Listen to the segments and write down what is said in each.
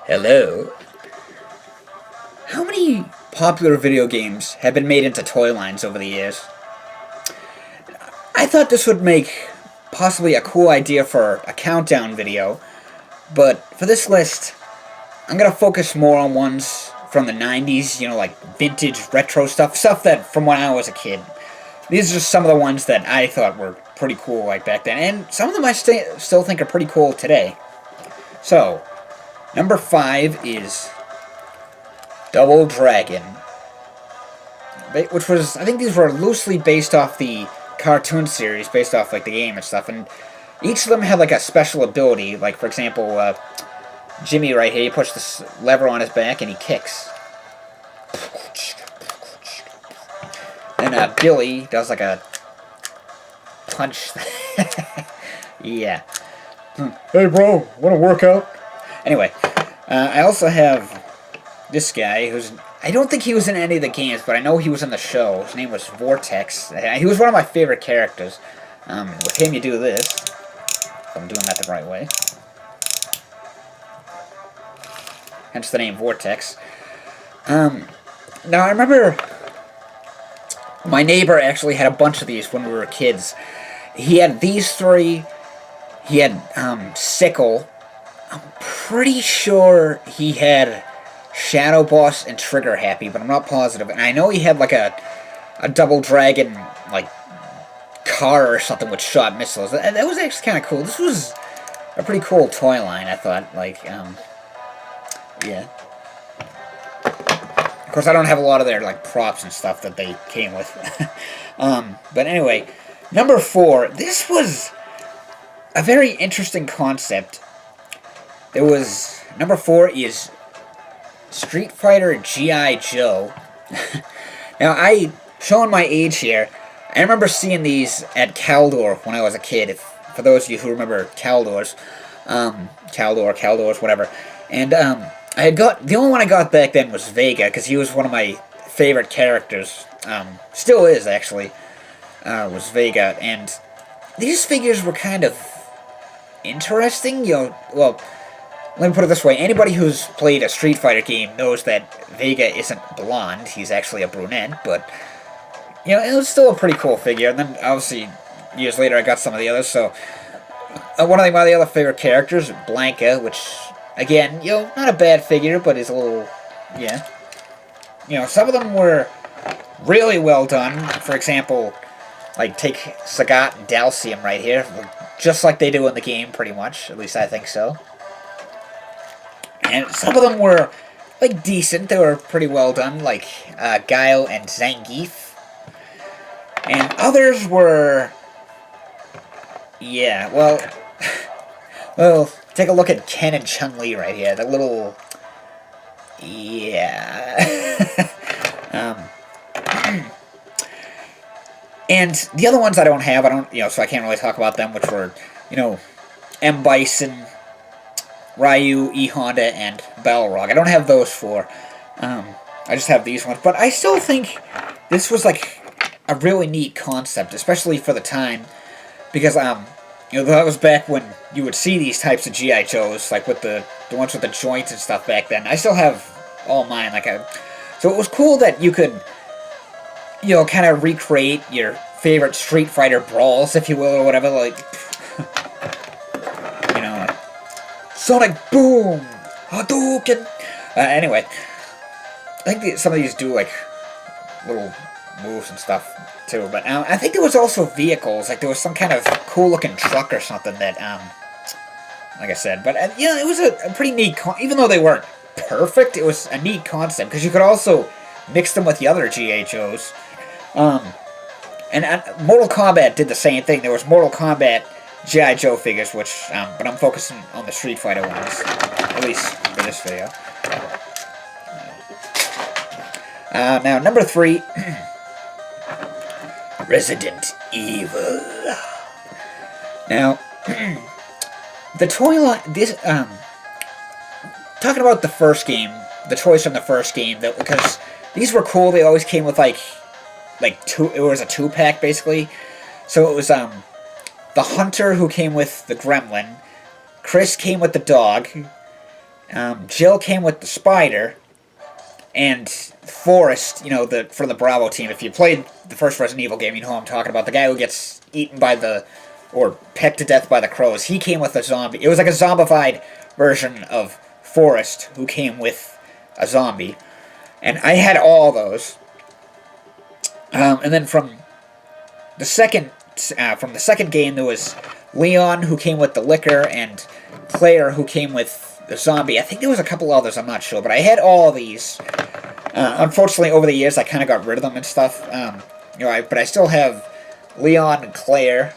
Hello. How many popular video games have been made into toy lines over the years? I thought this would make possibly a cool idea for a countdown video, but for this list, I'm gonna focus more on ones from the 90s, like vintage retro stuff that from when I was a kid. These are just some of the ones that I thought were pretty cool like back then, and some of them I still think are pretty cool today. So, number 5 is Double Dragon, which was, I think these were loosely based off the cartoon series, based off like the game and stuff, and each of them had like a special ability. Like, for example, Jimmy right here, he pushes this lever on his back and he kicks. And Billy does like a punch. Yeah. Hey bro, wanna work out? Anyway, I also have this guy who's, I don't think he was in any of the games, but I know he was in the show. His name was Vortex. He was one of my favorite characters. With him you do this. If I'm doing that the right way. Hence the name Vortex. Now I remember my neighbor actually had a bunch of these when we were kids. He had these three. He had Sickle. I'm pretty sure he had Shadow Boss and Trigger Happy, but I'm not positive. And I know he had like a Double Dragon like car or something with shot missiles. That was actually kind of cool. This was a pretty cool toy line, I thought. Like, yeah. Of course, I don't have a lot of their like props and stuff that they came with. But anyway, number 4. This was a very interesting concept. There was, number 4 is Street Fighter G.I. Joe. Now, showing my age here, I remember seeing these at Caldor when I was a kid. For those of you who remember Caldors, Caldors, whatever. And the only one I got back then was Vega, because he was one of my favorite characters. Still is, actually. Was Vega. And these figures were kind of interesting. Well, let me put it this way. Anybody who's played a Street Fighter game knows that Vega isn't blonde. He's actually a brunette, but, it was still a pretty cool figure. And then, obviously, years later, I got some of the others. So, one of my other favorite characters, Blanca, which, again, not a bad figure, but is a little, yeah. Some of them were really well done. For example, like, take Sagat and Dalcium right here. Just like they do in the game, pretty much. At least I think so. And some of them were, like, decent. They were pretty well done, like Guile and Zangief. And others were, yeah, well, take a look at Ken and Chun-Li right here. The little, yeah. And the other ones I don't have, so I can't really talk about them, which were, M. Bison, Ryu, E. Honda, and Balrog. I don't have those 4. I just have these ones. But I still think this was, like, a really neat concept, especially for the time. Because, that was back when you would see these types of G.I. Joes, like with the ones with the joints and stuff back then. I still have all mine. So it was cool that you could, kind of recreate your favorite Street Fighter brawls, if you will, or whatever, like, Sonic Boom! Hadouken! Anyway, I think some of these do, like, little moves and stuff, too. But I think there was also vehicles. Like, there was some kind of cool-looking truck or something that, like I said. But, it was a pretty neat, even though they weren't perfect, it was a neat concept. Because you could also mix them with the other G.I. Joes. And Mortal Kombat did the same thing. There was Mortal Kombat G.I. Joe figures, but I'm focusing on the Street Fighter ones, at least for this video. Now, number 3, Resident Evil. Now, the toy line, talking about the first game, the toys from the first game, because these were cool. They always came with like two. It was a 2-pack basically. So it was the Hunter who came with the Gremlin. Chris came with the dog. Jill came with the spider, and Forrest, for the Bravo team. If you played the first Resident Evil game, you know who I'm talking about. The guy who gets eaten or pecked to death by the crows. He came with a zombie. It was like a zombified version of Forrest, who came with a zombie. And I had all those. And then from the second game, there was Leon, who came with the liquor, and Claire, who came with the zombie. I think there was a couple others, I'm not sure, but I had all of these. Unfortunately, over the years, I kind of got rid of them and stuff. But I still have Leon and Claire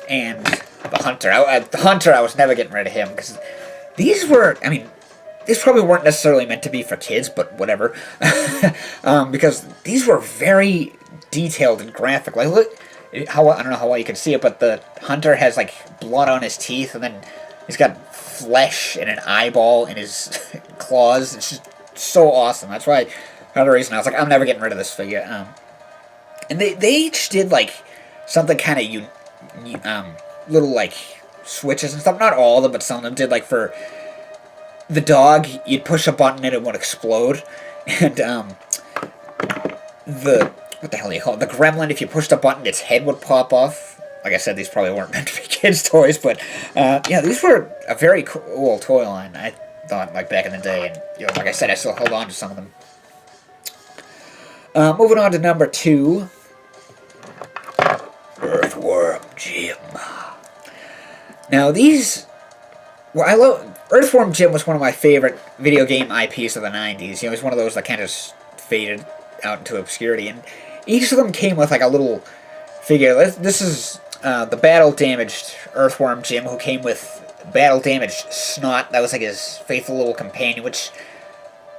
and the Hunter. The Hunter, I was never getting rid of him, because these were, these probably weren't necessarily meant to be for kids, but whatever. Because these were very detailed and graphic. Like, look, I don't know how well you can see it, but the Hunter has, like, blood on his teeth, and then he's got flesh and an eyeball in his claws. It's just so awesome. That's why, another reason I was like, I'm never getting rid of this figure. And they each did, like, something kind of little, like, switches and stuff. Not all of them, but some of them did. Like, for the dog, you'd push a button and it would explode. And what the hell do you call it? The gremlin, if you pushed a button, its head would pop off. Like I said, these probably weren't meant to be kids' toys, but these were a very cool toy line, I thought, like, back in the day. And like I said, I still hold on to some of them. Moving on to number 2, Earthworm Jim. Now these, I love Earthworm Jim. Was one of my favorite video game IPs of the '90s. He's one of those that kind of faded out into obscurity, and each of them came with like a little figure. This is the battle-damaged Earthworm Jim, who came with battle-damaged Snot. That was like his faithful little companion, which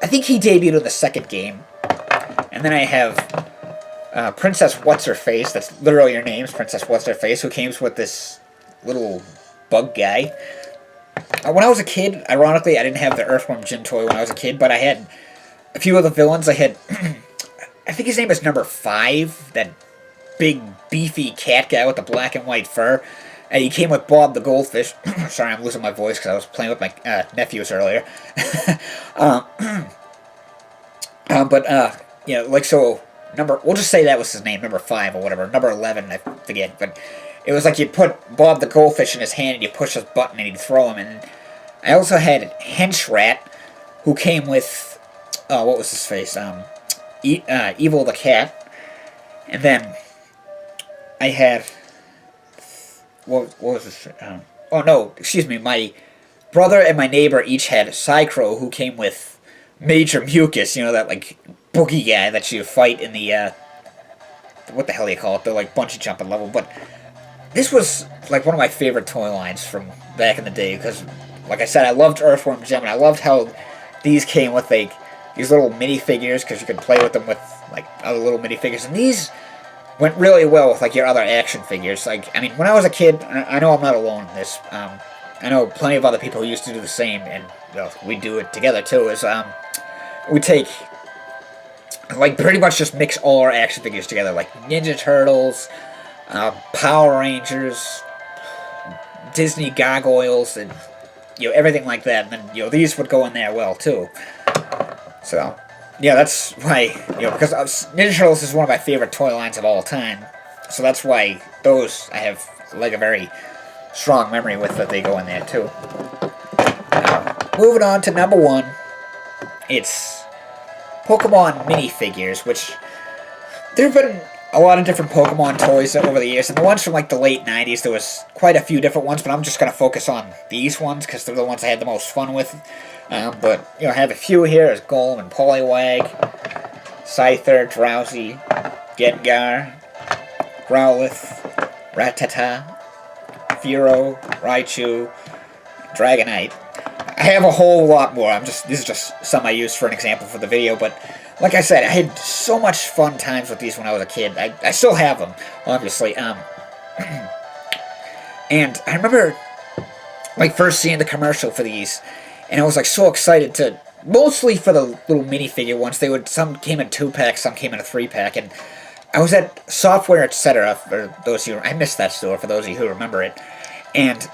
I think he debuted in the second game. And then I have Princess What's-Her-Face, that's literally her name, Princess What's-Her-Face, who came with this little bug guy. When I was a kid, ironically, I didn't have the Earthworm Jim toy when I was a kid, but I had a few of the villains. I had, I think his name is number 5, that big, beefy cat guy with the black and white fur. And he came with Bob the Goldfish. Sorry, I'm losing my voice because I was playing with my nephews earlier. We'll just say that was his name, number 5 or whatever, number 11, I forget. But it was like you'd put Bob the Goldfish in his hand and you push this button and he'd throw him. And I also had Hench Rat, who came with, what was his face? Evil the Cat. And then I had, what was this? My brother and my neighbor each had Psychro, who came with Major Mucus, that, like, boogie guy that you fight in the, what the hell do you call it? The, like, bungee jumping level. But this was, like, one of my favorite toy lines from back in the day, because, like I said, I loved Earthworm Jim, and I loved how these came with, like, these little minifigures, because you could play with them with, like, other little minifigures, and these went really well with, like, your other action figures. Like, when I was a kid, I know I'm not alone in this, I know plenty of other people who used to do the same, and we do it together, too, is, we take, like, pretty much just mix all our action figures together, like Ninja Turtles, Power Rangers, Disney Gargoyles, and, everything like that, and then, these would go in there well, too. So, yeah, that's why, because Ninja Turtles is one of my favorite toy lines of all time, so that's why those I have, like, a very strong memory with that they go in there, too. Moving on to number 1, it's Pokemon minifigures, which there have been a lot of different Pokemon toys over the years, and the ones from, like, the late 90s, there was quite a few different ones, but I'm just going to focus on these ones, because they're the ones I had the most fun with. But, I have a few here. There's Golem and Poliwag, Scyther, Drowsy, Gengar, Growlithe, Rattata, Fearow, Raichu, Dragonite. I have a whole lot more. This is just some I used for an example for the video, but like I said, I had so much fun times with these when I was a kid. I still have them, obviously. And I remember, like, first seeing the commercial for these, and I was, like, so excited to, mostly for the little minifigure ones. Some came in 2-packs, some came in a 3-pack, and I was at Software Etc. for those of you, I missed that store for those of you who remember it, and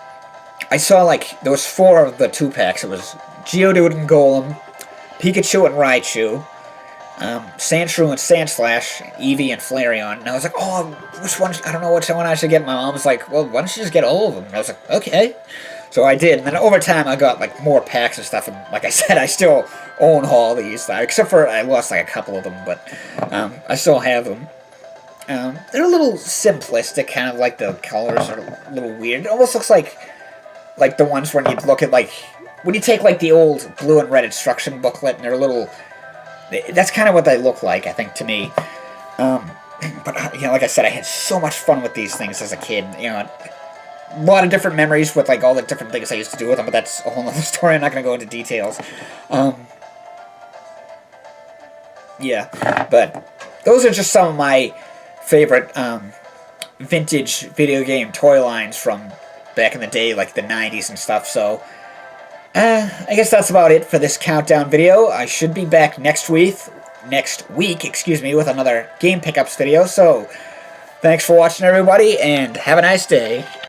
I saw, like, there was 4 of the 2-packs. It was Geodude and Golem, Pikachu and Raichu, Sandshrew and Sandslash, Eevee and Flareon. And I was like, oh, which one? I don't know which one I should get. My mom was like, well, why don't you just get all of them? And I was like, okay. So I did. And then over time, I got like more packs and stuff. And like I said, I still own all these, except for I lost like a couple of them, but I still have them. They're a little simplistic, kind of like the colors are a little weird. It almost looks like the ones when you look at like when you take like the old blue and red instruction booklet, and they're a little. That's kind of what they look like, I think, to me. But, you know, like I said, I had so much fun with these things as a kid. You know, a lot of different memories with, like, all the different things I used to do with them, but that's a whole other story. I'm not going to go into details. Yeah, but those are just some of my favorite vintage video game toy lines from back in the day, like the 90s and stuff, so... I guess that's about it for this countdown video. I should be back next week, with another game pickups video. So, thanks for watching, everybody, and have a nice day.